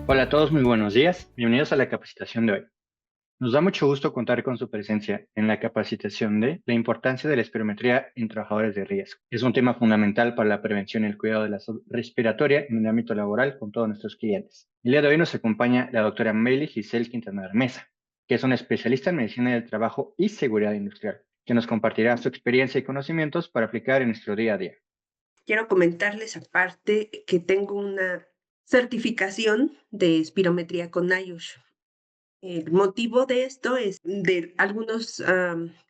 Hola a todos, muy buenos días. Bienvenidos a la capacitación de hoy. Nos da mucho gusto contar con su presencia en la capacitación de la importancia de la espirometría en trabajadores de riesgo. Es un tema fundamental para la prevención y el cuidado de la salud respiratoria en el ámbito laboral con todos nuestros clientes. El día de hoy nos acompaña la doctora Meli Giselle Quintana Mesa, que es una especialista en medicina del trabajo y seguridad industrial, que nos compartirá su experiencia y conocimientos para aplicar en nuestro día a día. Quiero comentarles aparte que tengo una certificación de espirometría con NIOSH. El motivo de esto es de algunos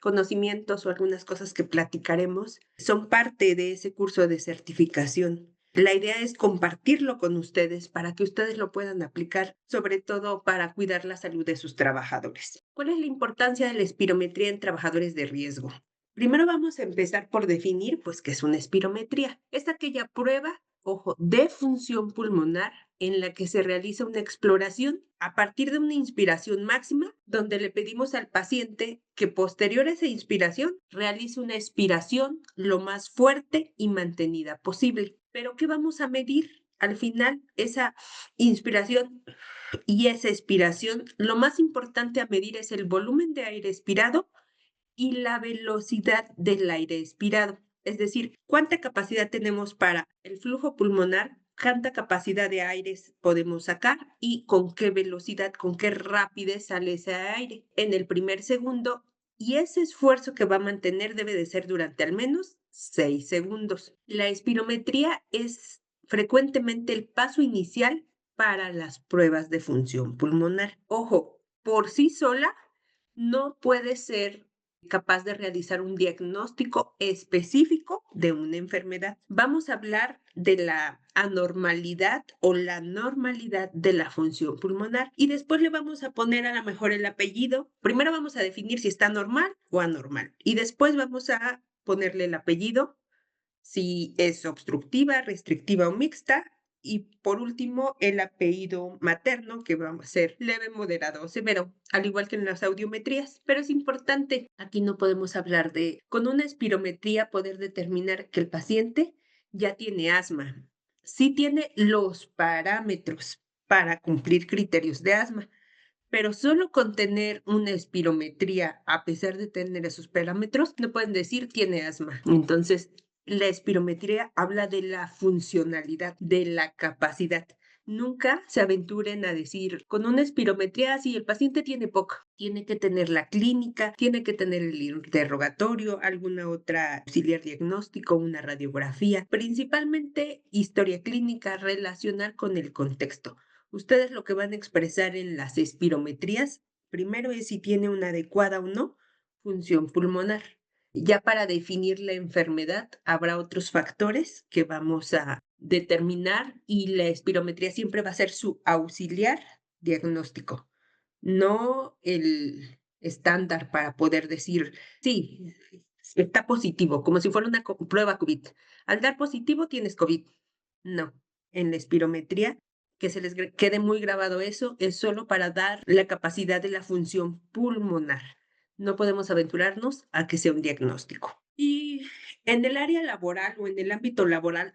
conocimientos o algunas cosas que platicaremos. Son parte de ese curso de certificación. La idea es compartirlo con ustedes para que ustedes lo puedan aplicar, sobre todo para cuidar la salud de sus trabajadores. ¿Cuál es la importancia de la espirometría en trabajadores de riesgo? Primero vamos a empezar por definir, pues, qué es una espirometría. Es aquella prueba, ojo, de función pulmonar en la que se realiza una exploración a partir de una inspiración máxima, donde le pedimos al paciente que posterior a esa inspiración realice una expiración lo más fuerte y mantenida posible. Pero ¿qué vamos a medir? Al final, esa inspiración y esa expiración, lo más importante a medir es el volumen de aire expirado y la velocidad del aire expirado. Es decir, cuánta capacidad tenemos para el flujo pulmonar, cuánta capacidad de aire podemos sacar y con qué velocidad, con qué rapidez sale ese aire en el primer segundo. Y ese esfuerzo que va a mantener debe de ser durante al menos 6 segundos. La espirometría es frecuentemente el paso inicial para las pruebas de función pulmonar. Ojo, por sí sola no puede ser capaz de realizar un diagnóstico específico de una enfermedad. Vamos a hablar de la anormalidad o la normalidad de la función pulmonar y después le vamos a poner a lo mejor el apellido. Primero vamos a definir si está normal o anormal y después vamos a ponerle el apellido, si es obstructiva, restrictiva o mixta. Y por último, el apellido materno, que va a ser leve, moderado o severo, al igual que en las audiometrías. Pero es importante, aquí no podemos hablar de, con una espirometría, poder determinar que el paciente ya tiene asma. Sí tiene los parámetros para cumplir criterios de asma, pero solo con tener una espirometría, a pesar de tener esos parámetros, no pueden decir tiene asma. Entonces, la espirometría habla de la funcionalidad, de la capacidad. Nunca se aventuren a decir, con una espirometría, si el paciente tiene poco, tiene que tener la clínica, tiene que tener el interrogatorio, alguna otra auxiliar diagnóstico, una radiografía, principalmente historia clínica relacional con el contexto. Ustedes lo que van a expresar en las espirometrías, primero es si tiene una adecuada o no función pulmonar. Ya para definir la enfermedad, habrá otros factores que vamos a determinar y la espirometría siempre va a ser su auxiliar diagnóstico, no el estándar para poder decir, sí, está positivo, como si fuera una prueba COVID. Al dar positivo tienes COVID. No, en la espirometría que se les quede muy grabado eso, es solo para dar la capacidad de la función pulmonar. No podemos aventurarnos a que sea un diagnóstico. Y en el área laboral o en el ámbito laboral,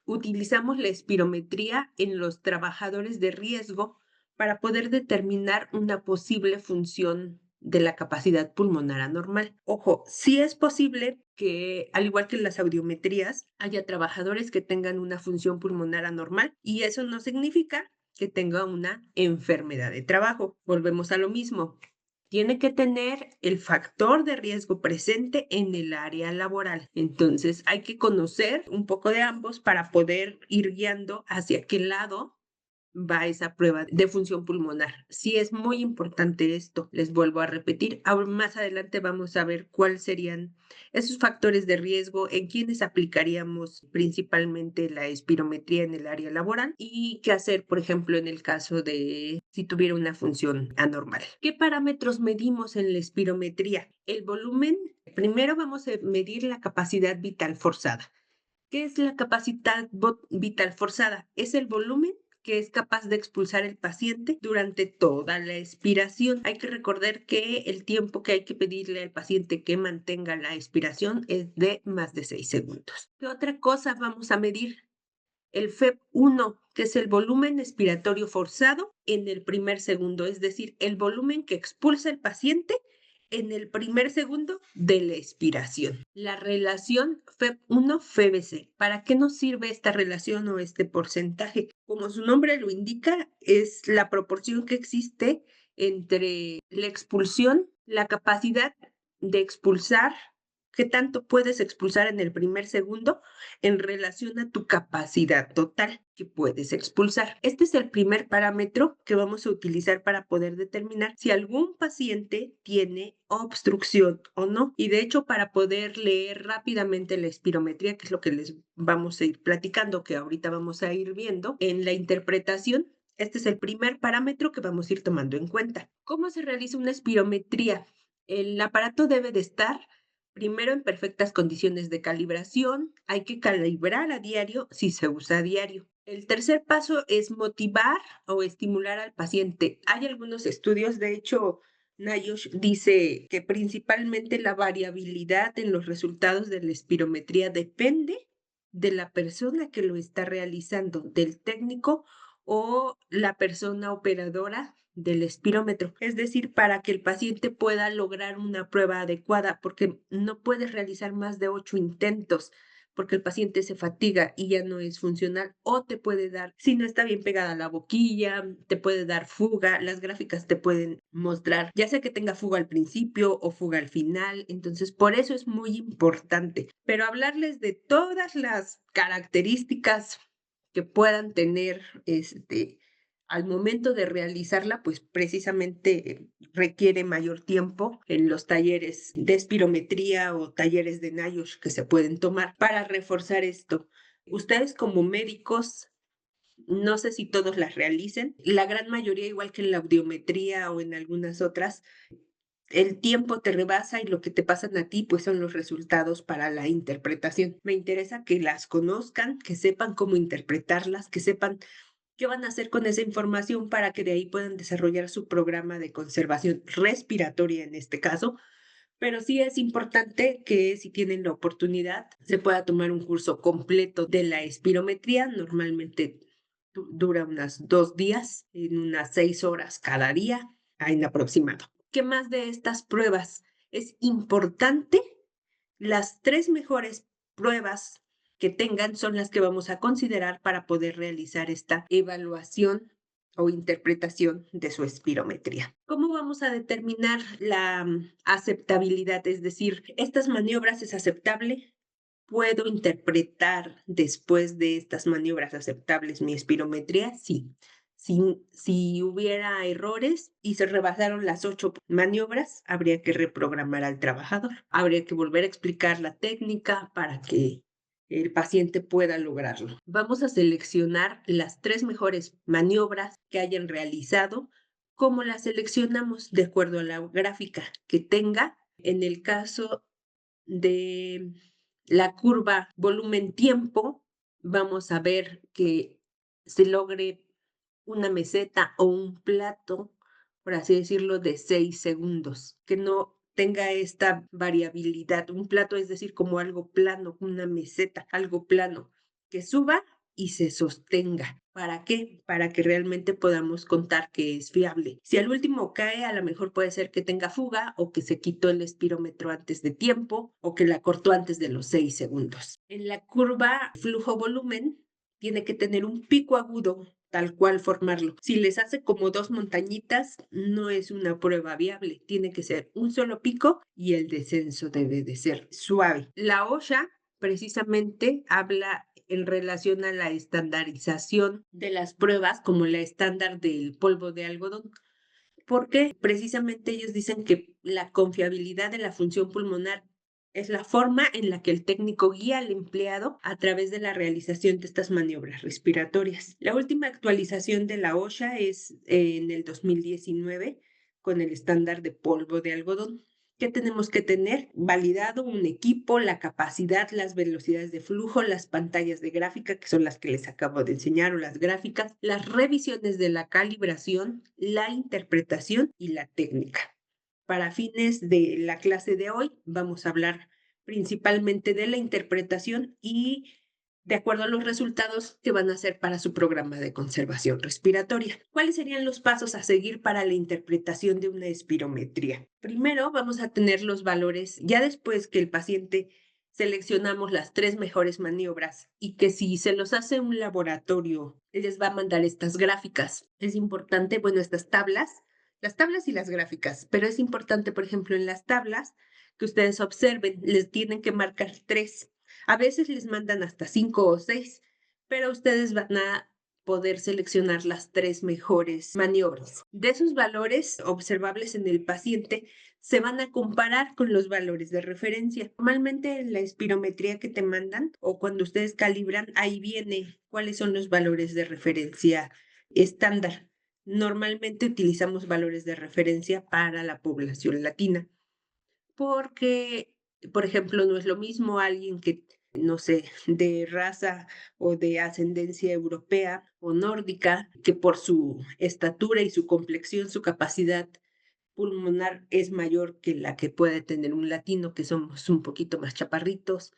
utilizamos la espirometría en los trabajadores de riesgo para poder determinar una posible función de la capacidad pulmonar anormal. Ojo, sí es posible que, al igual que en las audiometrías, haya trabajadores que tengan una función pulmonar anormal y eso no significa que tenga una enfermedad de trabajo. Volvemos a lo mismo. Tiene que tener el factor de riesgo presente en el área laboral. Entonces, hay que conocer un poco de ambos para poder ir guiando hacia qué lado va esa prueba de función pulmonar. Sí es muy importante esto, les vuelvo a repetir. Ahora más adelante vamos a ver cuáles serían esos factores de riesgo, en quienes aplicaríamos principalmente la espirometría en el área laboral y qué hacer, por ejemplo, en el caso de si tuviera una función anormal. ¿Qué parámetros medimos en la espirometría? El volumen, primero vamos a medir la capacidad vital forzada. ¿Qué es la capacidad vital forzada? Es el volumen que es capaz de expulsar el paciente durante toda la expiración. Hay que recordar que el tiempo que hay que pedirle al paciente que mantenga la expiración es de más de 6 segundos. ¿Qué otra cosa vamos a medir? el FEP1, que es el volumen expiratorio forzado en el primer segundo, es decir, el volumen que expulsa el paciente en el primer segundo de la expiración. La relación FEP1-FEBC. ¿Para qué nos sirve esta relación o este porcentaje? Como su nombre lo indica, es la proporción que existe entre la expulsión, la capacidad de expulsar, qué tanto puedes expulsar en el primer segundo en relación a tu capacidad total que puedes expulsar. Este es el primer parámetro que vamos a utilizar para poder determinar si algún paciente tiene obstrucción o no. Y de hecho, para poder leer rápidamente la espirometría, que es lo que les vamos a ir platicando, que ahorita vamos a ir viendo, en la interpretación, este es el primer parámetro que vamos a ir tomando en cuenta. ¿Cómo se realiza una espirometría? El aparato debe de estar primero en perfectas condiciones de calibración. Hay que calibrar a diario si se usa a diario. El tercer paso es motivar o estimular al paciente. Hay algunos estudios, de hecho, Nayosh dice que principalmente la variabilidad en los resultados de la espirometría depende de la persona que lo está realizando, del técnico o la persona operadora del espirómetro. Es decir, para que el paciente pueda lograr una prueba adecuada, porque no puedes realizar más de 8 intentos, porque el paciente se fatiga y ya no es funcional, o te puede dar, si no está bien pegada la boquilla, te puede dar fuga, las gráficas te pueden mostrar, ya sea que tenga fuga al principio o fuga al final, entonces por eso es muy importante. Pero hablarles de todas las características que puedan tener al momento de realizarla, pues precisamente requiere mayor tiempo en los talleres de espirometría o talleres de NIOSH que se pueden tomar para reforzar esto. Ustedes como médicos, no sé si todos las realicen, la gran mayoría, igual que en la audiometría o en algunas otras, el tiempo te rebasa y lo que te pasan a ti, pues son los resultados para la interpretación. Me interesa que las conozcan, que sepan cómo interpretarlas, que sepan qué van a hacer con esa información para que de ahí puedan desarrollar su programa de conservación respiratoria en este caso. Pero sí es importante que si tienen la oportunidad se pueda tomar un curso completo de la espirometría. Normalmente dura unas 2 días, en unas 6 horas cada día, en aproximado. ¿Qué más de estas pruebas? Es importante, las 3 mejores pruebas que tengan son las que vamos a considerar para poder realizar esta evaluación o interpretación de su espirometría. ¿Cómo vamos a determinar la aceptabilidad? Es decir, ¿estas maniobras es aceptable? ¿Puedo interpretar después de estas maniobras aceptables mi espirometría? Sí. Si hubiera errores y se rebasaron las 8 maniobras, habría que reprogramar al trabajador. Habría que volver a explicar la técnica para que el paciente pueda lograrlo. Vamos a seleccionar las 3 mejores maniobras que hayan realizado. ¿Cómo las seleccionamos? De acuerdo a la gráfica que tenga. En el caso de la curva volumen-tiempo, vamos a ver que se logre una meseta o un plato, por así decirlo, de 6 segundos, que no tenga esta variabilidad. Un plato es decir, como algo plano, una meseta, algo plano, que suba y se sostenga. ¿Para qué? Para que realmente podamos contar que es fiable. Si al último cae, a lo mejor puede ser que tenga fuga o que se quitó el espirómetro antes de tiempo o que la cortó antes de los 6 segundos. En la curva flujo-volumen tiene que tener un pico agudo, tal cual formarlo. Si les hace como 2 montañitas, no es una prueba viable. Tiene que ser un solo pico y el descenso debe de ser suave. La OSHA precisamente habla en relación a la estandarización de las pruebas como la estándar del polvo de algodón, porque precisamente ellos dicen que la confiabilidad de la función pulmonar es la forma en la que el técnico guía al empleado a través de la realización de estas maniobras respiratorias. La última actualización de la OSHA es en el 2019 con el estándar de polvo de algodón. ¿Qué tenemos que tener? Validado un equipo, la capacidad, las velocidades de flujo, las pantallas de gráfica, que son las que les acabo de enseñar, o las gráficas, las revisiones de la calibración, la interpretación y la técnica. Para fines de la clase de hoy, vamos a hablar principalmente de la interpretación y de acuerdo a los resultados que van a hacer para su programa de conservación respiratoria. ¿Cuáles serían los pasos a seguir para la interpretación de una espirometría? Primero, vamos a tener los valores ya después que el paciente seleccionamos las 3 mejores maniobras y que si se los hace un laboratorio, les va a mandar estas gráficas. Es importante, bueno, estas tablas, las tablas y las gráficas, pero es importante, por ejemplo, en las tablas que ustedes observen, les tienen que marcar 3. A veces les mandan hasta 5 o 6, pero ustedes van a poder seleccionar las 3 mejores maniobras. De esos valores observables en el paciente, se van a comparar con los valores de referencia. Normalmente en la espirometría que te mandan o cuando ustedes calibran, ahí viene cuáles son los valores de referencia estándar. Normalmente utilizamos valores de referencia para la población latina porque, por ejemplo, no es lo mismo alguien que, no sé, de raza o de ascendencia europea o nórdica, que por su estatura y su complexión, su capacidad pulmonar es mayor que la que puede tener un latino, que somos un poquito más chaparritos.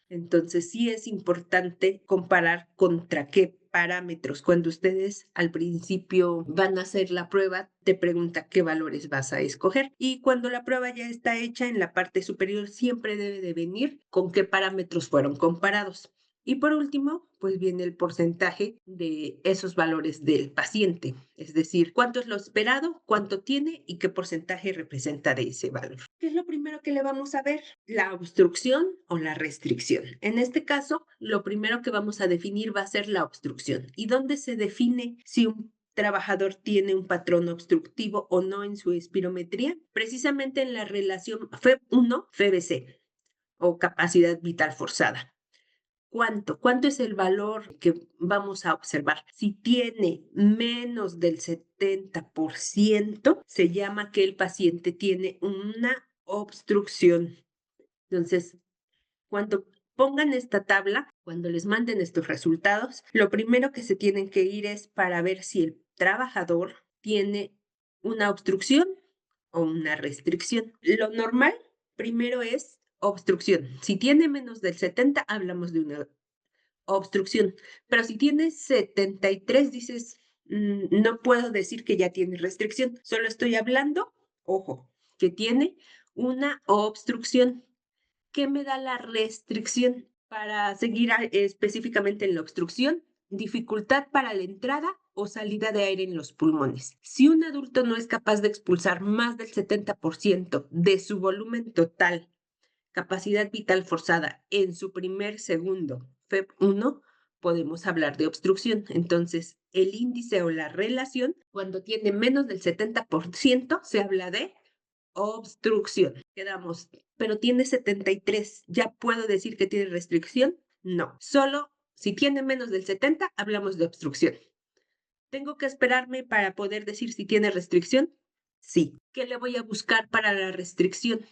Entonces, sí es importante comparar contra qué parámetros. Cuando ustedes al principio van a hacer la prueba, te pregunta qué valores vas a escoger. Y cuando la prueba ya está hecha en la parte superior, siempre debe de venir con qué parámetros fueron comparados. Y por último, pues viene el porcentaje de esos valores del paciente, es decir, cuánto es lo esperado, cuánto tiene y qué porcentaje representa de ese valor. ¿Qué es lo primero que le vamos a ver? La obstrucción o la restricción. En este caso, lo primero que vamos a definir va a ser la obstrucción. ¿Y dónde se define si un trabajador tiene un patrón obstructivo o no en su espirometría? Precisamente en la relación FEB1, FEBC o capacidad vital forzada. ¿Cuánto es el valor que vamos a observar? Si tiene menos del 70%, se llama que el paciente tiene una obstrucción. Entonces, cuando pongan esta tabla, cuando les manden estos resultados, lo primero que se tienen que ir es para ver si el trabajador tiene una obstrucción o una restricción. Lo normal primero es obstrucción. Si tiene menos del 70, hablamos de una obstrucción. Pero si tienes 73, dices, no puedo decir que ya tiene restricción, solo estoy hablando, ojo, que tiene una obstrucción. ¿Qué me da la restricción? Para seguir específicamente en la obstrucción, dificultad para la entrada o salida de aire en los pulmones. Si un adulto no es capaz de expulsar más del 70% de su volumen total, capacidad vital forzada en su primer segundo, FEB1, podemos hablar de obstrucción. Entonces, el índice o la relación, cuando tiene menos del 70%, se habla de obstrucción. Quedamos, pero tiene 73. ¿Ya puedo decir que tiene restricción? No. Solo si tiene menos del 70, hablamos de obstrucción. ¿Tengo que esperarme para poder decir si tiene restricción? Sí. ¿Qué le voy a buscar para la restricción?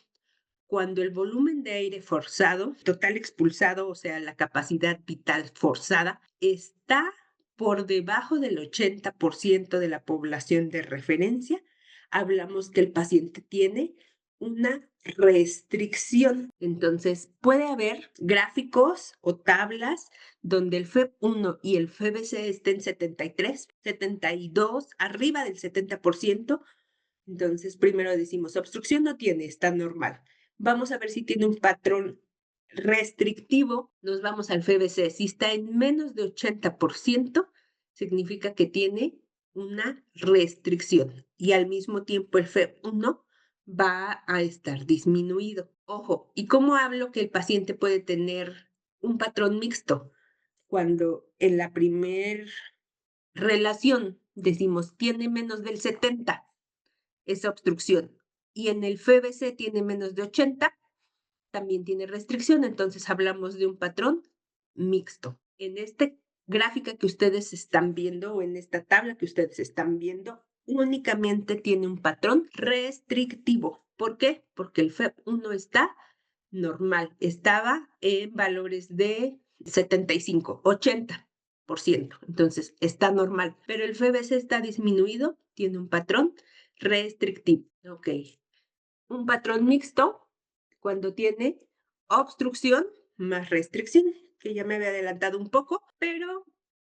Cuando el volumen de aire forzado, total expulsado, o sea, la capacidad vital forzada, está por debajo del 80% de la población de referencia, hablamos que el paciente tiene una restricción. Entonces, puede haber gráficos o tablas donde el FEB1 y el FEBC estén 73, 72, arriba del 70%. Entonces, primero decimos, obstrucción no tiene, está normal. Vamos a ver si tiene un patrón restrictivo. Nos vamos al FBC. Si está en menos de 80%, significa que tiene una restricción. Y al mismo tiempo el FEB1 va a estar disminuido. Ojo, ¿y cómo hablo que el paciente puede tener un patrón mixto? Cuando en la primer relación decimos tiene menos del 70, esa obstrucción. Y en el FBC tiene menos de 80, también tiene restricción, entonces hablamos de un patrón mixto. En esta gráfica que ustedes están viendo o en esta tabla que ustedes están viendo, únicamente tiene un patrón restrictivo. ¿Por qué? Porque el FEB1 está normal, estaba en valores de 75, 80%, entonces está normal, pero el FBC está disminuido, tiene un patrón restrictivo. Ok. Un patrón mixto cuando tiene obstrucción más restricción. que ya me había adelantado un poco, pero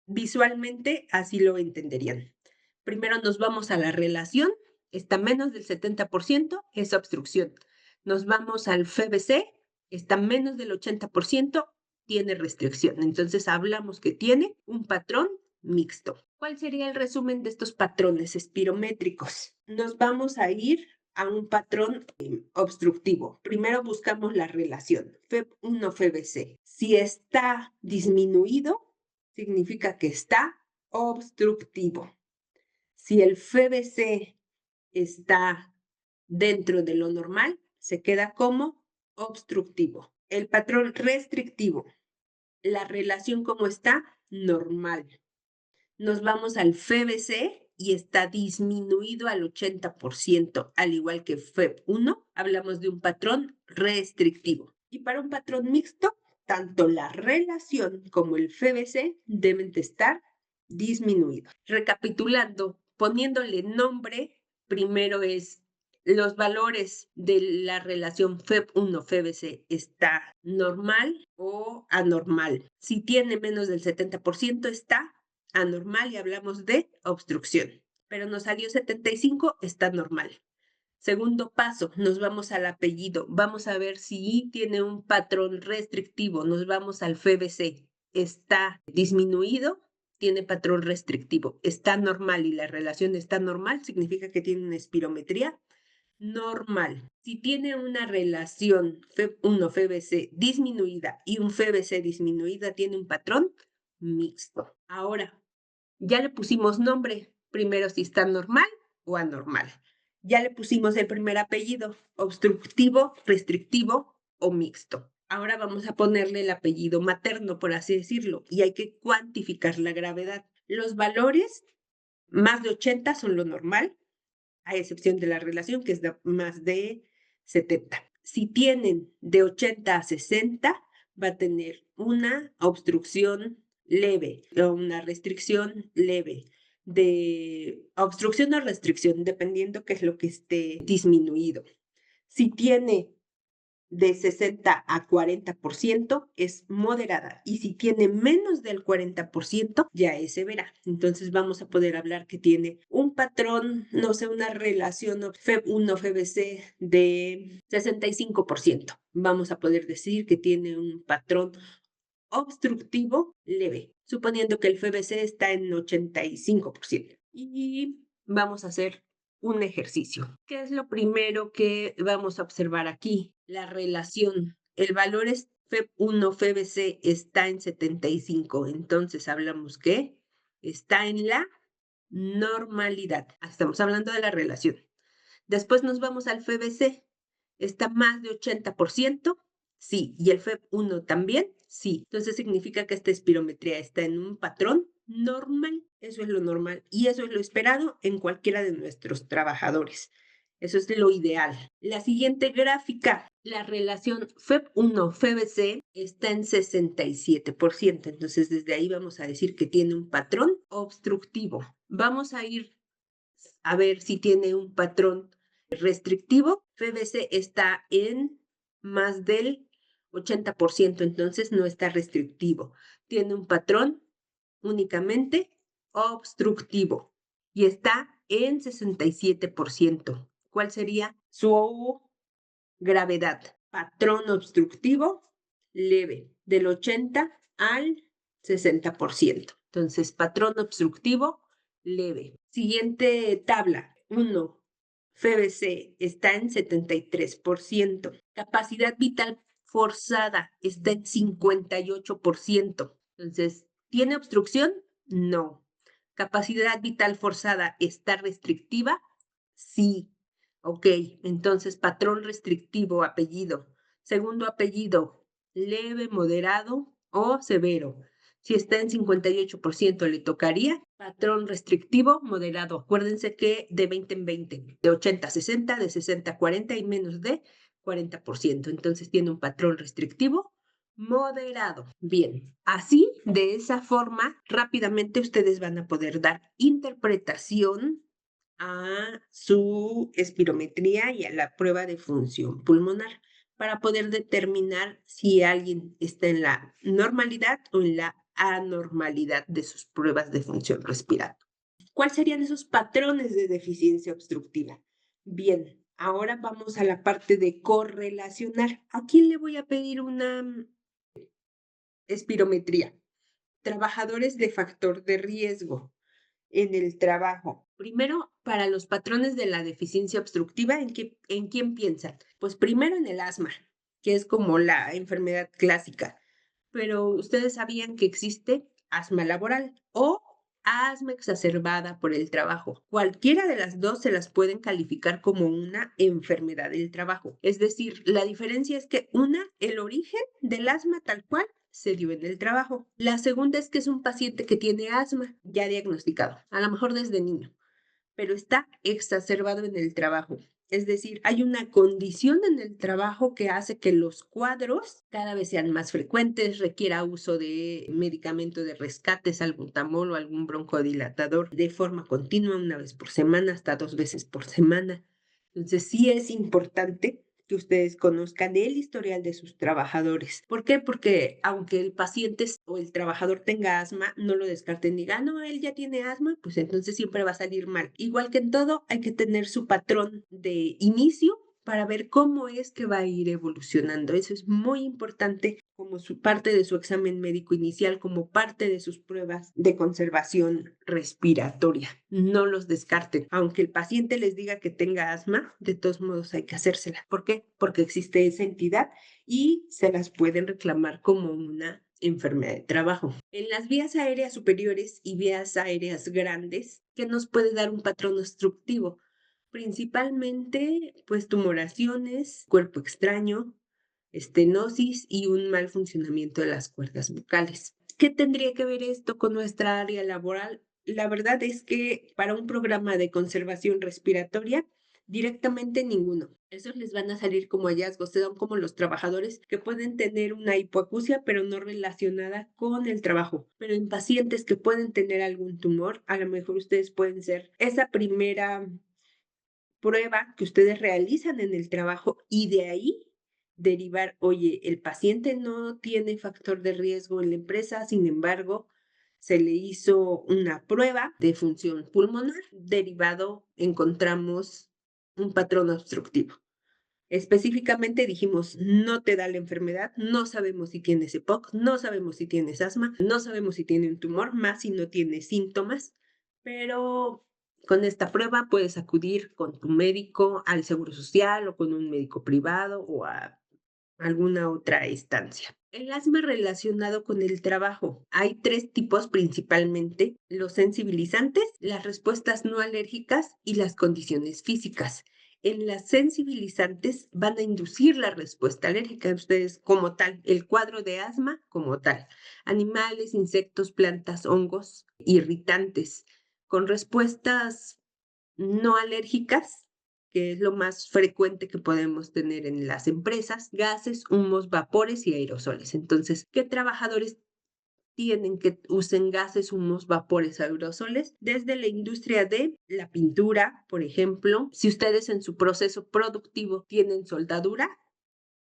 visualmente así lo entenderían. Primero nos vamos a la relación, está menos del 70%, es obstrucción. Nos vamos al FBC, está menos del 80%, tiene restricción. Entonces hablamos que tiene un patrón mixto. ¿Cuál sería el resumen de estos patrones espirométricos? Nos vamos a ir a un patrón obstructivo. Primero buscamos la relación FEB1, FBC. Si está disminuido, significa que está obstructivo. Si el FBC está dentro de lo normal, se queda como obstructivo. El patrón restrictivo, la relación como está, normal. Nos vamos al FBC y está disminuido al 80%, al igual que FEB1, hablamos de un patrón restrictivo. Y para un patrón mixto, tanto la relación como el FBC deben de estar disminuidos. Recapitulando, poniéndole nombre, primero es los valores de la relación FEB1-FBC está normal o anormal. Si tiene menos del 70%, está anormal y hablamos de obstrucción. Pero nos salió 75, está normal. Segundo paso, nos vamos al apellido. Vamos a ver si tiene un patrón restrictivo. Nos vamos al FBC. Está disminuido, tiene patrón restrictivo. Está normal y la relación está normal, significa que tiene una espirometría normal. Si tiene una relación FEB1, FBC disminuida y un FBC disminuida, tiene un patrón mixto. Ahora, ya le pusimos nombre, primero si está normal o anormal. Ya le pusimos el primer apellido, obstructivo, restrictivo o mixto. Ahora vamos a ponerle el apellido materno, por así decirlo, y hay que cuantificar la gravedad. Los valores más de 80 son lo normal, a excepción de la relación, que es de más de 70. Si tienen de 80 a 60, va a tener una obstrucción leve o una restricción leve. De obstrucción o restricción, dependiendo qué es lo que esté disminuido. Si tiene de 60 a 40% es moderada y si tiene menos del 40% ya es severa. Entonces vamos a poder hablar que tiene un patrón, no sé, una relación FEB1, FBC de 65%. Vamos a poder decir que tiene un patrón obstructivo leve, suponiendo que el FBC está en 85%. Y vamos a hacer un ejercicio. ¿Qué es lo primero que vamos a observar aquí? La relación. El valor es FEB1, FBC está en 75. Entonces hablamos que está en la normalidad. Estamos hablando de la relación. Después nos vamos al FBC. ¿Está más de 80%? Sí. ¿Y el FEB1 también? Sí. Entonces significa que esta espirometría está en un patrón normal. Eso es lo normal y eso es lo esperado en cualquiera de nuestros trabajadores. Eso es lo ideal. La siguiente gráfica, la relación FEB1-FBC está en 67%. Entonces desde ahí vamos a decir que tiene un patrón obstructivo. Vamos a ir a ver si tiene un patrón restrictivo. FBC está en más del 80%, entonces no está restrictivo. Tiene un patrón únicamente obstructivo y está en 67%. ¿Cuál sería su gravedad? Patrón obstructivo leve, del 80 al 60%. Entonces, patrón obstructivo leve. Siguiente tabla. 1. FBC está en 73%. Capacidad vital forzada está en 58%. Entonces, ¿tiene obstrucción? No. Capacidad vital forzada está restrictiva? Sí. Ok, entonces patrón restrictivo, apellido. Segundo apellido, leve, moderado o severo. Si está en 58% le tocaría patrón restrictivo moderado. Acuérdense que de 20 en 20, de 80 a 60, de 60 a 40 y menos de 40%. Entonces tiene un patrón restrictivo moderado. Bien, así, de esa forma, rápidamente ustedes van a poder dar interpretación a su espirometría y a la prueba de función pulmonar. para poder determinar si alguien está en la normalidad o en la anormalidad de sus pruebas de función respiratoria. ¿Cuáles serían esos patrones de deficiencia obstructiva? Bien, ahora vamos a la parte de correlacionar. ¿A quién le voy a pedir una espirometría? Trabajadores de factor de riesgo en el trabajo. Primero, para los patrones de la deficiencia obstructiva, ¿en quién piensan? Pues primero en el asma, que es como la enfermedad clásica. Pero ustedes sabían que existe asma laboral o asma exacerbada por el trabajo. Cualquiera de las dos se las pueden calificar como una enfermedad del trabajo. Es decir, la diferencia es que una, el origen del asma tal cual se dio en el trabajo. La segunda es que es un paciente que tiene asma ya diagnosticado, a lo mejor desde niño, pero está exacerbado en el trabajo. Es decir, hay una condición en el trabajo que hace que los cuadros cada vez sean más frecuentes, requiera uso de medicamento de rescate, salbutamol o algún broncodilatador de forma continua, una vez por semana, hasta 2 veces por semana. Entonces, sí es importante que ustedes conozcan el historial de sus trabajadores. ¿Por qué? Porque aunque el paciente o el trabajador tenga asma, no lo descarten, digan, no, él ya tiene asma, pues entonces siempre va a salir mal. Igual que en todo, hay que tener su patrón de inicio para ver cómo es que va a ir evolucionando. Eso es muy importante como parte de su examen médico inicial, como parte de sus pruebas de conservación respiratoria. No los descarten. Aunque el paciente les diga que tenga asma, de todos modos hay que hacérsela. ¿Por qué? Porque existe esa entidad y se las pueden reclamar como una enfermedad de trabajo. En las vías aéreas superiores y vías aéreas grandes, ¿qué nos puede dar un patrón obstructivo? Principalmente, pues, tumoraciones, cuerpo extraño, estenosis y un mal funcionamiento de las cuerdas vocales. ¿Qué tendría que ver esto con nuestra área laboral? La verdad es que para un programa de conservación respiratoria, directamente ninguno. Esos les van a salir como hallazgos, son como los trabajadores que pueden tener una hipoacusia, pero no relacionada con el trabajo. Pero en pacientes que pueden tener algún tumor, a lo mejor ustedes pueden ser esa primera prueba que ustedes realizan en el trabajo y de ahí derivar, oye, el paciente no tiene factor de riesgo en la empresa, sin embargo, se le hizo una prueba de función pulmonar, derivado encontramos un patrón obstructivo. Específicamente dijimos, no te da la enfermedad, no sabemos si tienes EPOC, no sabemos si tienes asma, no sabemos si tiene un tumor, más si no tiene síntomas, pero con esta prueba puedes acudir con tu médico al Seguro Social o con un médico privado o a alguna otra instancia. El asma relacionado con el trabajo. Hay tres tipos principalmente: los sensibilizantes, las respuestas no alérgicas y las condiciones físicas. En las sensibilizantes van a inducir la respuesta alérgica, ustedes como tal, el cuadro de asma como tal. Animales, insectos, plantas, hongos, irritantes. Con respuestas no alérgicas, que es lo más frecuente que podemos tener en las empresas, gases, humos, vapores y aerosoles. Entonces, ¿qué trabajadores tienen que usen gases, humos, vapores, aerosoles? Desde la industria de la pintura, por ejemplo, si ustedes en su proceso productivo tienen soldadura,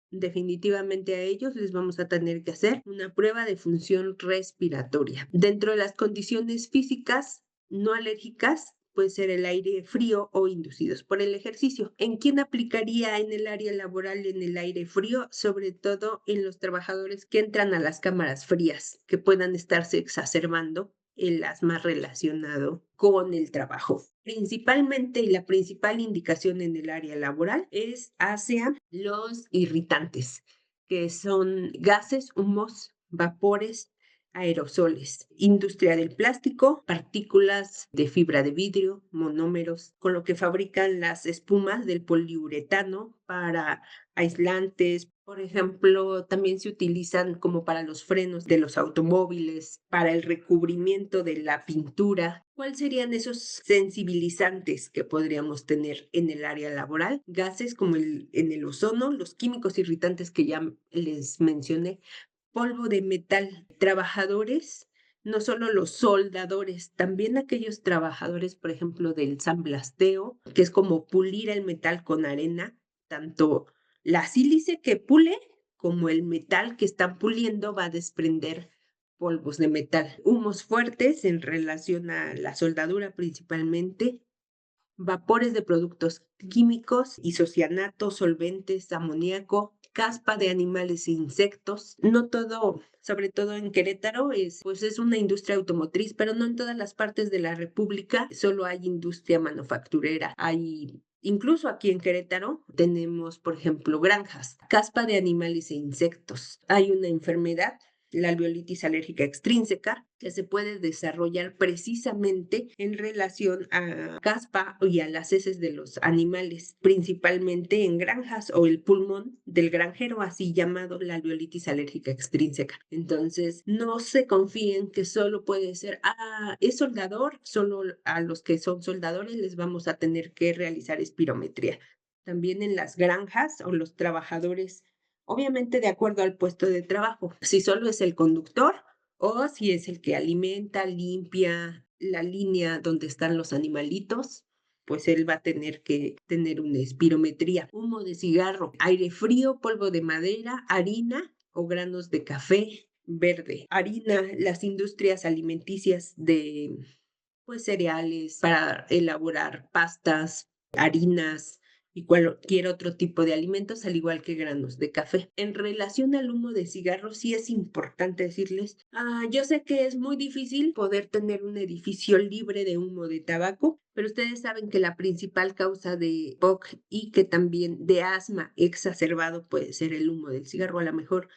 definitivamente a ellos les vamos a tener que hacer una prueba de función respiratoria. Dentro de las condiciones físicas no alérgicas, puede ser el aire frío o inducidos por el ejercicio. ¿En quién aplicaría en el área laboral en el aire frío? Sobre todo en los trabajadores que entran a las cámaras frías, que puedan estarse exacerbando el asma relacionado con el trabajo. Principalmente, y la principal indicación en el área laboral es hacia los irritantes, que son gases, humos, vapores, aerosoles, industria del plástico, partículas de fibra de vidrio, monómeros, con lo que fabrican las espumas del poliuretano para aislantes. Por ejemplo, también se utilizan como para los frenos de los automóviles, para el recubrimiento de la pintura. ¿Cuáles serían esos sensibilizantes que podríamos tener en el área laboral? Gases como en el ozono, los químicos irritantes que ya les mencioné, polvo de metal, trabajadores, no solo los soldadores, también aquellos trabajadores, por ejemplo, del samblasteo, que es como pulir el metal con arena, tanto la sílice que pule como el metal que están puliendo va a desprender polvos de metal, humos fuertes en relación a la soldadura principalmente, vapores de productos químicos, isocianatos, solventes, amoníaco, caspa de animales e insectos. No todo, sobre todo en Querétaro, pues es una industria automotriz, pero no en todas las partes de la República solo hay industria manufacturera. Incluso aquí en Querétaro tenemos, por ejemplo, granjas, caspa de animales e insectos. Hay una enfermedad, la alveolitis alérgica extrínseca, que se puede desarrollar precisamente en relación a caspa y a las heces de los animales, principalmente en granjas o el pulmón del granjero, así llamado la alveolitis alérgica extrínseca. Entonces, no se confíen que solo puede ser, es soldador, solo a los que son soldadores les vamos a tener que realizar espirometría. También en las granjas o los trabajadores, obviamente de acuerdo al puesto de trabajo. Si solo es el conductor o si es el que alimenta, limpia la línea donde están los animalitos, pues él va a tener que tener una espirometría. Humo de cigarro, aire frío, polvo de madera, harina o granos de café verde. Harina, las industrias alimenticias de pues cereales para elaborar pastas, harinas y cualquier otro tipo de alimentos, al igual que granos de café. En relación al humo de cigarro, sí es importante decirles, yo sé que es muy difícil poder tener un edificio libre de humo de tabaco, pero ustedes saben que la principal causa de POC y que también de asma exacerbado puede ser el humo del cigarro. A lo mejor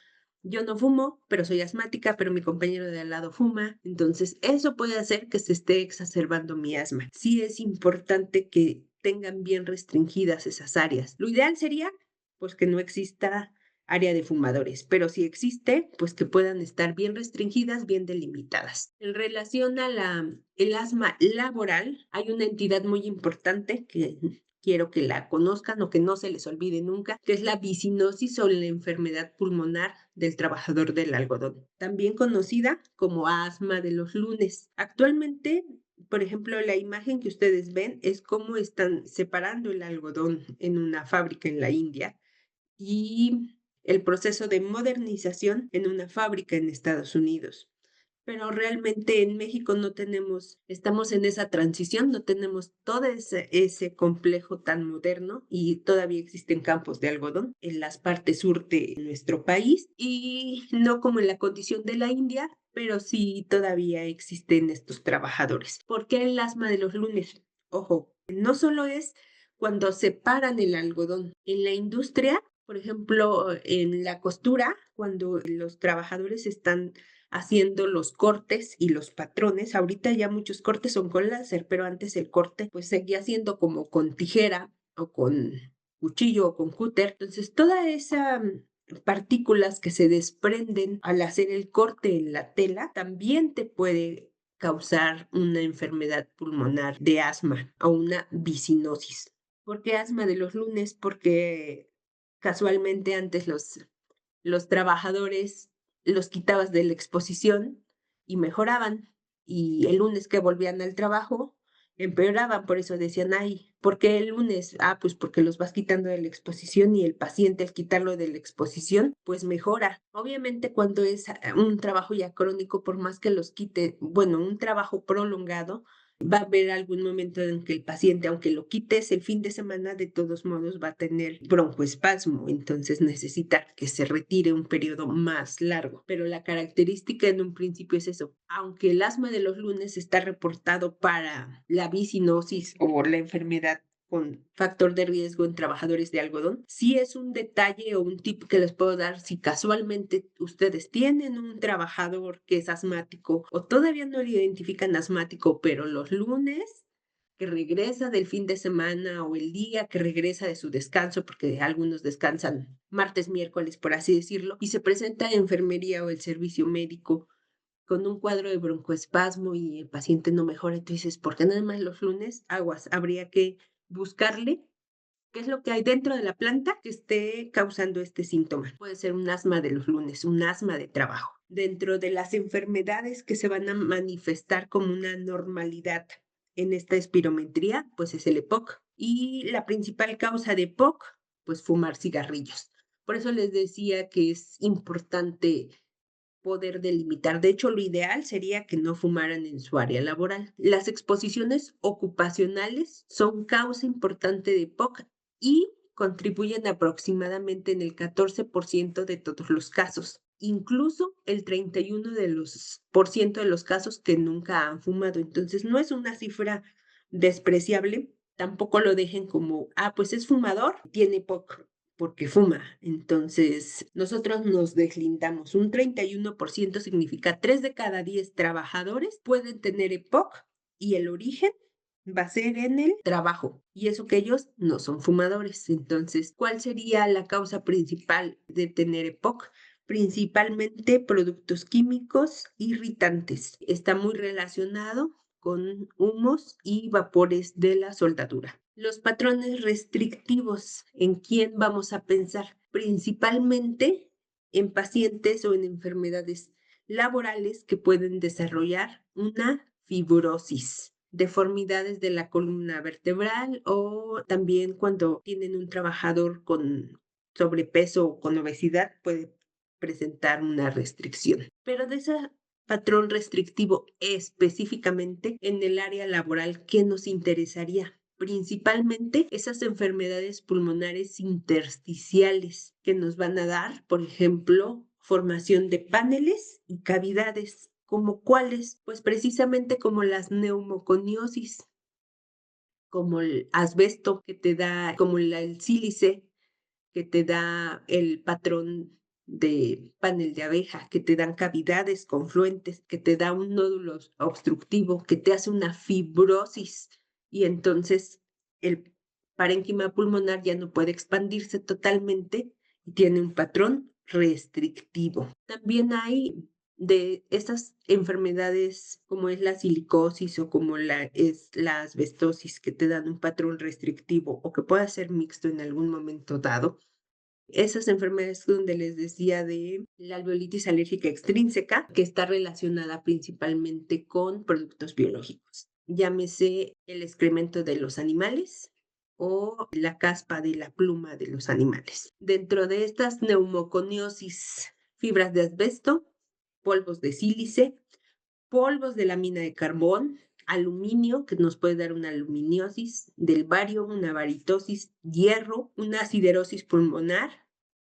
yo no fumo, pero soy asmática, pero mi compañero de al lado fuma. Entonces, eso puede hacer que se esté exacerbando mi asma. Sí es importante que tengan bien restringidas esas áreas. Lo ideal sería, pues, que no exista área de fumadores, pero si existe, pues que puedan estar bien restringidas, bien delimitadas. En relación a el asma laboral, hay una entidad muy importante que quiero que la conozcan o que no se les olvide nunca, que es la bisinosis o la enfermedad pulmonar del trabajador del algodón, también conocida como asma de los lunes. Actualmente, por ejemplo, la imagen que ustedes ven es cómo están separando el algodón en una fábrica en la India y el proceso de modernización en una fábrica en Estados Unidos. Pero realmente en México no tenemos, estamos en esa transición, no tenemos todo ese complejo tan moderno y todavía existen campos de algodón en las partes sur de nuestro país y no como en la condición de la India, pero sí todavía existen estos trabajadores. ¿Por qué el asma de los lunes? Ojo, no solo es cuando separan el algodón. En la industria, por ejemplo, en la costura, cuando los trabajadores están haciendo los cortes y los patrones. Ahorita ya muchos cortes son con láser, pero antes el corte pues seguía siendo como con tijera o con cuchillo o con cúter. Entonces, toda esa partículas que se desprenden al hacer el corte en la tela también te puede causar una enfermedad pulmonar de asma o una bisinosis. ¿Por qué asma de los lunes? Porque casualmente antes los trabajadores los quitabas de la exposición y mejoraban. Y el lunes que volvían al trabajo, empeoraban. Por eso decían, ay, ¿por qué el lunes? Pues porque los vas quitando de la exposición y el paciente al quitarlo de la exposición, pues mejora. Obviamente cuando es un trabajo ya crónico, por más que los quite, bueno, un trabajo prolongado, va a haber algún momento en que el paciente, aunque lo quites el fin de semana, de todos modos va a tener broncoespasmo, entonces necesita que se retire un periodo más largo. Pero la característica en un principio es eso. Aunque el asma de los lunes está reportado para la bisinosis o la enfermedad con factor de riesgo en trabajadores de algodón, sí es un detalle o un tip que les puedo dar si casualmente ustedes tienen un trabajador que es asmático o todavía no lo identifican asmático, pero los lunes que regresa del fin de semana o el día que regresa de su descanso, porque algunos descansan martes, miércoles, por así decirlo, y se presenta a enfermería o el servicio médico con un cuadro de broncoespasmo y el paciente no mejora, entonces, ¿por qué nada más los lunes? Aguas, habría que buscarle qué es lo que hay dentro de la planta que esté causando este síntoma. Puede ser un asma de los lunes, un asma de trabajo. Dentro de las enfermedades que se van a manifestar como una normalidad en esta espirometría, pues es el EPOC. Y la principal causa de EPOC pues fumar cigarrillos. Por eso les decía que es importante poder delimitar. De hecho, lo ideal sería que no fumaran en su área laboral. Las exposiciones ocupacionales son causa importante de POC y contribuyen aproximadamente en el 14% de todos los casos, incluso el 31% de los casos que nunca han fumado. Entonces, no es una cifra despreciable. Tampoco lo dejen como, pues es fumador, tiene POC porque fuma. Entonces, nosotros nos deslindamos. Un 31% significa 3 de cada 10 trabajadores pueden tener EPOC y el origen va a ser en el trabajo. Y eso que ellos no son fumadores. Entonces, ¿cuál sería la causa principal de tener EPOC? Principalmente productos químicos irritantes. Está muy relacionado con humos y vapores de la soldadura. Los patrones restrictivos, ¿en quién vamos a pensar? Principalmente en pacientes o en enfermedades laborales que pueden desarrollar una fibrosis, deformidades de la columna vertebral o también cuando tienen un trabajador con sobrepeso o con obesidad puede presentar una restricción. Pero de ese patrón restrictivo específicamente en el área laboral, ¿qué nos interesaría? Principalmente esas enfermedades pulmonares intersticiales que nos van a dar, por ejemplo, formación de paneles y cavidades. ¿Como cuáles? Pues precisamente como las neumoconiosis, como el asbesto que te da, como el sílice que te da el patrón de panel de abeja, que te dan cavidades confluentes, que te da un nódulo obstructivo, que te hace una fibrosis y entonces el parénquima pulmonar ya no puede expandirse totalmente y tiene un patrón restrictivo. También hay de estas enfermedades como es la silicosis o como es la asbestosis que te dan un patrón restrictivo o que pueda ser mixto en algún momento dado. Esas enfermedades donde les decía de la alveolitis alérgica extrínseca, que está relacionada principalmente con productos biológicos. Llámese el excremento de los animales o la caspa de la pluma de los animales. Dentro de estas neumoconiosis, fibras de asbesto, polvos de sílice, polvos de la mina de carbón, aluminio, que nos puede dar una aluminiosis, del bario, una varitosis, hierro, una siderosis pulmonar,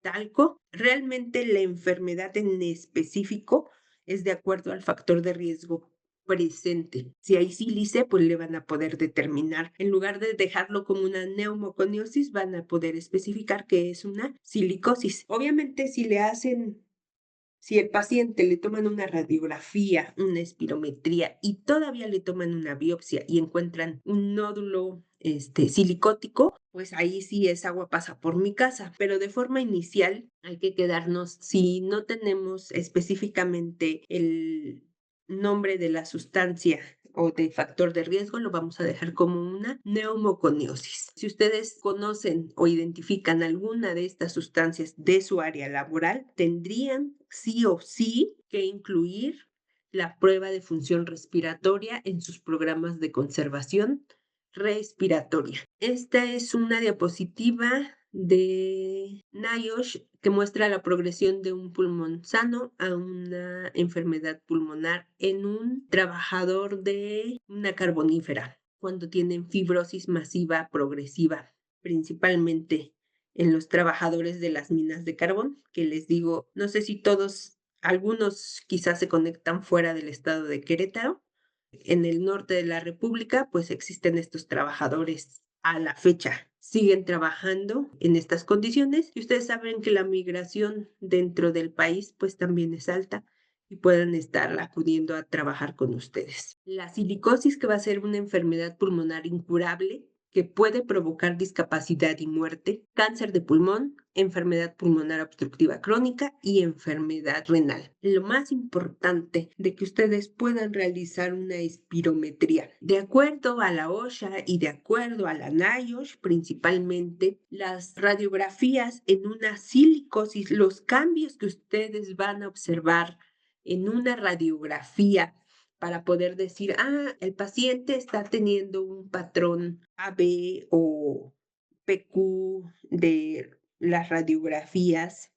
talco. Realmente la enfermedad en específico es de acuerdo al factor de riesgo presente. Si hay sílice, pues le van a poder determinar. En lugar de dejarlo como una neumoconiosis, van a poder especificar que es una silicosis. Obviamente, si el paciente le toman una radiografía, una espirometría y todavía le toman una biopsia y encuentran un nódulo silicótico, pues ahí sí es agua pasa por mi casa. Pero de forma inicial hay que quedarnos, si no tenemos específicamente el nombre de la sustancia o de factor de riesgo, lo vamos a dejar como una neumoconiosis. Si ustedes conocen o identifican alguna de estas sustancias de su área laboral, tendrían sí o sí que incluir la prueba de función respiratoria en sus programas de conservación respiratoria. Esta es una diapositiva de NIOSH que muestra la progresión de un pulmón sano a una enfermedad pulmonar en un trabajador de una carbonífera, cuando tienen fibrosis masiva progresiva, principalmente en los trabajadores de las minas de carbón, que les digo, no sé si todos, algunos quizás se conectan fuera del estado de Querétaro. En el norte de la República, pues existen estos trabajadores a la fecha. Siguen trabajando en estas condiciones y ustedes saben que la migración dentro del país pues también es alta y pueden estar acudiendo a trabajar con ustedes. La silicosis, que va a ser una enfermedad pulmonar incurable que puede provocar discapacidad y muerte, cáncer de pulmón, enfermedad pulmonar obstructiva crónica y enfermedad renal. Lo más importante de que ustedes puedan realizar una espirometría. De acuerdo a la OSHA y de acuerdo a la NIOSH, principalmente las radiografías en una silicosis, los cambios que ustedes van a observar en una radiografía para poder decir, el paciente está teniendo un patrón AB o PQ de las radiografías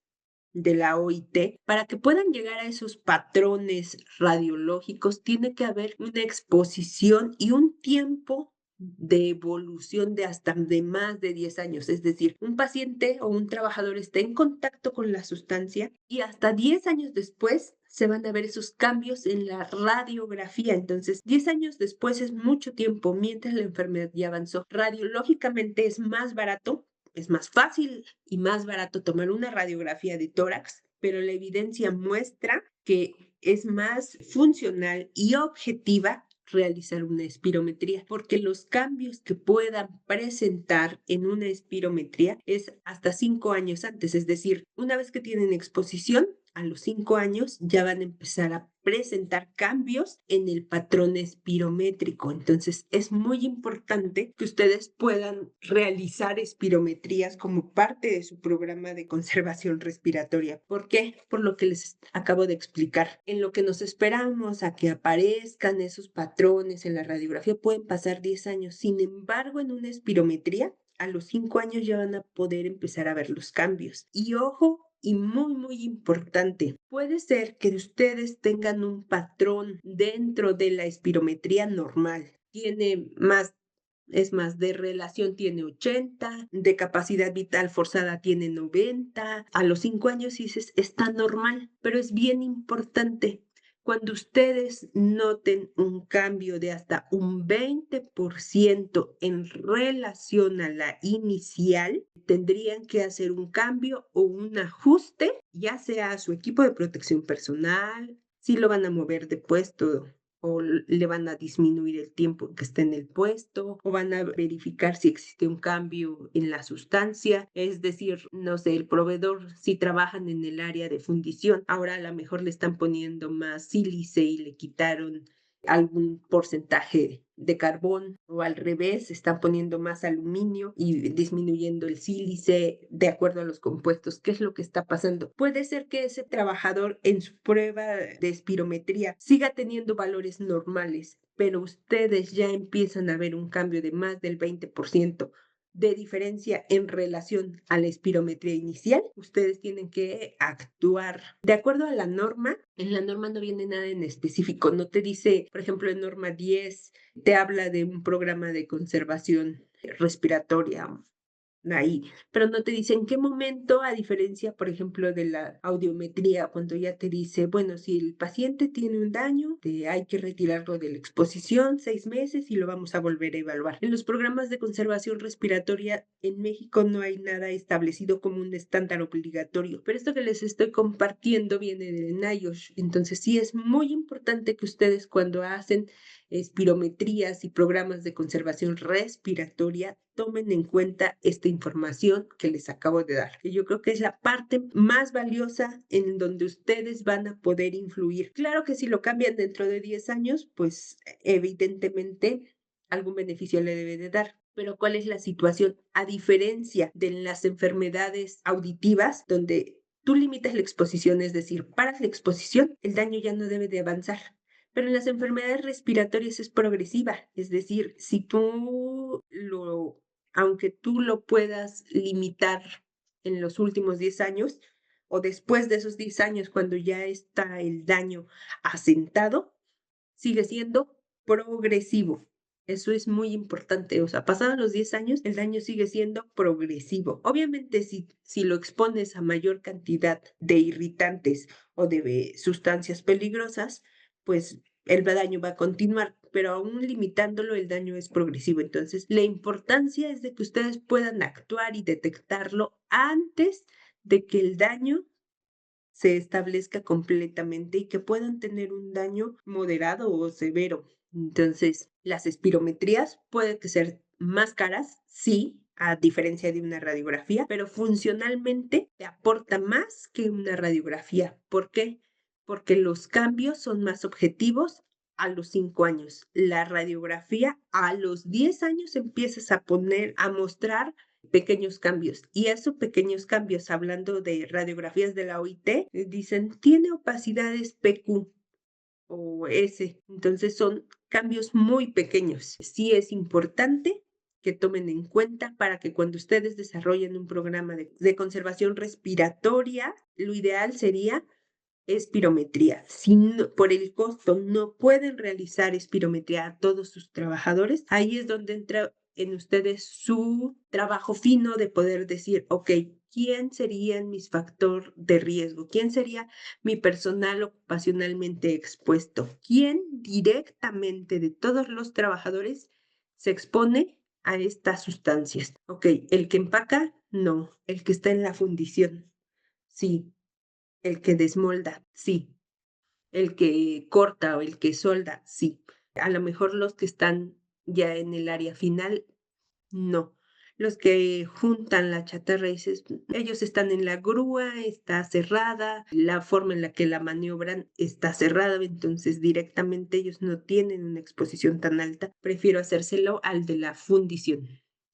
de la OIT, para que puedan llegar a esos patrones radiológicos, tiene que haber una exposición y un tiempo de evolución de hasta de más de 10 años. Es decir, un paciente o un trabajador está en contacto con la sustancia y hasta 10 años después se van a ver esos cambios en la radiografía. Entonces, 10 años después es mucho tiempo mientras la enfermedad ya avanzó. Radiológicamente es más barato, es más fácil y más barato tomar una radiografía de tórax, pero la evidencia muestra que es más funcional y objetiva realizar una espirometría, porque los cambios que puedan presentar en una espirometría es hasta 5 años antes, es decir, una vez que tienen exposición, a los 5 años ya van a empezar a presentar cambios en el patrón espirométrico. Entonces, es muy importante que ustedes puedan realizar espirometrías como parte de su programa de conservación respiratoria. ¿Por qué? Por lo que les acabo de explicar. En lo que nos esperamos a que aparezcan esos patrones en la radiografía, pueden pasar 10 años. Sin embargo, en una espirometría, a los 5 años ya van a poder empezar a ver los cambios. Y ojo, y muy, muy importante, puede ser que ustedes tengan un patrón dentro de la espirometría normal. Tiene más, es más, de relación tiene 80, de capacidad vital forzada tiene 90. A los 5 años dices, está normal, pero es bien importante. Cuando ustedes noten un cambio de hasta un 20% en relación a la inicial, tendrían que hacer un cambio o un ajuste, ya sea a su equipo de protección personal, si lo van a mover de puesto o le van a disminuir el tiempo que esté en el puesto, o van a verificar si existe un cambio en la sustancia, es decir, no sé, el proveedor, si trabajan en el área de fundición, ahora a lo mejor le están poniendo más sílice y le quitaron algún porcentaje de carbón, o al revés, están poniendo más aluminio y disminuyendo el sílice de acuerdo a los compuestos. ¿Qué es lo que está pasando? Puede ser que ese trabajador en su prueba de espirometría siga teniendo valores normales, pero ustedes ya empiezan a ver un cambio de más del 20% de diferencia en relación a la espirometría inicial. Ustedes tienen que actuar de acuerdo a la norma. En la norma no viene nada en específico, no te dice, por ejemplo, en norma 10 te habla de un programa de conservación respiratoria ahí, pero no te dice en qué momento, a diferencia, por ejemplo, de la audiometría, cuando ya te dice, bueno, si el paciente tiene un daño, hay que retirarlo de la exposición 6 meses y lo vamos a volver a evaluar. En los programas de conservación respiratoria en México no hay nada establecido como un estándar obligatorio, pero esto que les estoy compartiendo viene del NIOSH, entonces sí es muy importante que ustedes cuando hacen espirometrías y programas de conservación respiratoria tomen en cuenta esta información que les acabo de dar, que yo creo que es la parte más valiosa en donde ustedes van a poder influir. Claro que si lo cambian dentro de 10 años, pues evidentemente algún beneficio le debe de dar. Pero ¿cuál es la situación? A diferencia de las enfermedades auditivas, donde tú limitas la exposición, es decir, paras la exposición, el daño ya no debe de avanzar. Pero en las enfermedades respiratorias es progresiva, es decir, si tú lo, aunque tú lo puedas limitar en los últimos 10 años o después de esos 10 años, cuando ya está el daño asentado, sigue siendo progresivo. Eso es muy importante. O sea, pasados los 10 años, el daño sigue siendo progresivo. Obviamente, si lo expones a mayor cantidad de irritantes o de sustancias peligrosas, pues el daño va a continuar, pero aún limitándolo, el daño es progresivo. Entonces, la importancia es de que ustedes puedan actuar y detectarlo antes de que el daño se establezca completamente y que puedan tener un daño moderado o severo. Entonces, las espirometrías pueden que ser más caras, sí, a diferencia de una radiografía, pero funcionalmente te aporta más que una radiografía. ¿Por qué? Porque los cambios son más objetivos a los 5 años. La radiografía a los 10 años empiezas a mostrar pequeños cambios. Y esos pequeños cambios, hablando de radiografías de la OIT, dicen, tiene opacidades PQ o S. Entonces son cambios muy pequeños. Sí es importante que tomen en cuenta para que cuando ustedes desarrollen un programa de conservación respiratoria, lo ideal sería espirometría. Si por el costo no pueden realizar espirometría a todos sus trabajadores, ahí es donde entra en ustedes su trabajo fino de poder decir, ok, ¿quién sería mi factor de riesgo? ¿Quién sería mi personal ocupacionalmente expuesto? ¿Quién directamente de todos los trabajadores se expone a estas sustancias? Ok, el que empaca, no, el que está en la fundición, sí, el que desmolda, sí. El que corta o el que solda, sí. A lo mejor los que están ya en el área final, no. Los que juntan la chatarra, dices, ellos están en la grúa, está cerrada, la forma en la que la maniobran está cerrada, entonces directamente ellos no tienen una exposición tan alta. Prefiero hacérselo al de la fundición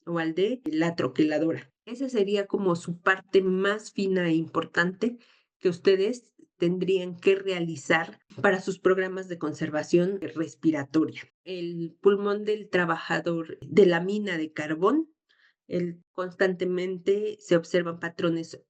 o al de la troqueladora. Esa sería como su parte más fina e importante que ustedes tendrían que realizar para sus programas de conservación respiratoria. El pulmón del trabajador de la mina de carbón, constantemente se observan patrones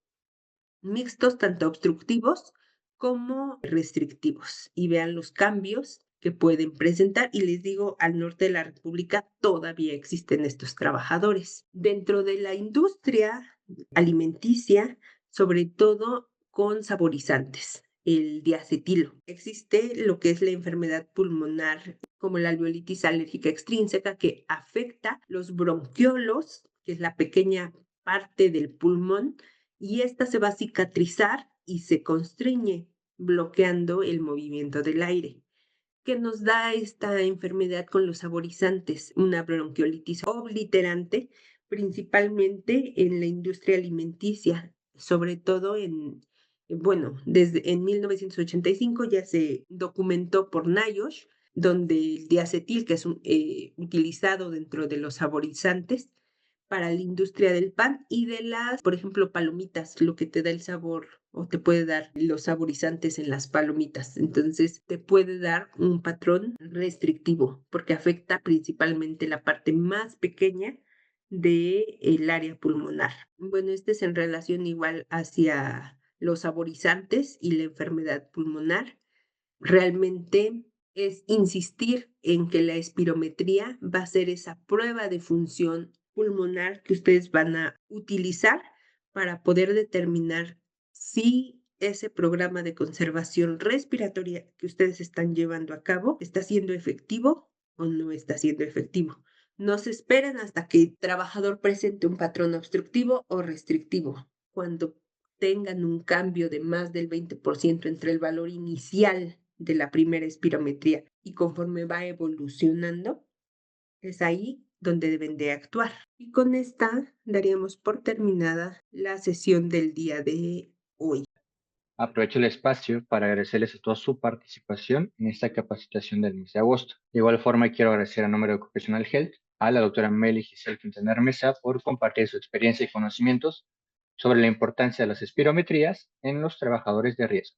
mixtos, tanto obstructivos como restrictivos, y vean los cambios que pueden presentar. Y les digo, al norte de la República todavía existen estos trabajadores. Dentro de la industria alimenticia, sobre todo con saborizantes, el diacetilo. Existe lo que es la enfermedad pulmonar como la alveolitis alérgica extrínseca que afecta los bronquiolos, que es la pequeña parte del pulmón, y esta se va a cicatrizar y se constriñe, bloqueando el movimiento del aire. ¿Qué nos da esta enfermedad con los saborizantes? Una bronquiolitis obliterante, principalmente en la industria alimenticia, sobre todo bueno, desde en 1985 ya se documentó por NIOSH, donde el diacetil, que es utilizado dentro de los saborizantes, para la industria del pan y de las, por ejemplo, palomitas, lo que te da el sabor o te puede dar los saborizantes en las palomitas. Entonces, te puede dar un patrón restrictivo porque afecta principalmente la parte más pequeña del área pulmonar. Bueno, este es en relación igual hacia los saborizantes y la enfermedad pulmonar. Realmente es insistir en que la espirometría va a ser esa prueba de función pulmonar que ustedes van a utilizar para poder determinar si ese programa de conservación respiratoria que ustedes están llevando a cabo está siendo efectivo o no está siendo efectivo. No se esperan hasta que el trabajador presente un patrón obstructivo o restrictivo. Cuando tengan un cambio de más del 20% entre el valor inicial de la primera espirometría y conforme va evolucionando, es ahí donde deben de actuar. Y con esta daríamos por terminada la sesión del día de hoy. Aprovecho el espacio para agradecerles a toda su participación en esta capacitación del mes de agosto. De igual forma, quiero agradecer a Número Occupational Health a la doctora Meli Giselle Quintanar Mesa por compartir su experiencia y conocimientos sobre la importancia de las espirometrías en los trabajadores de riesgo.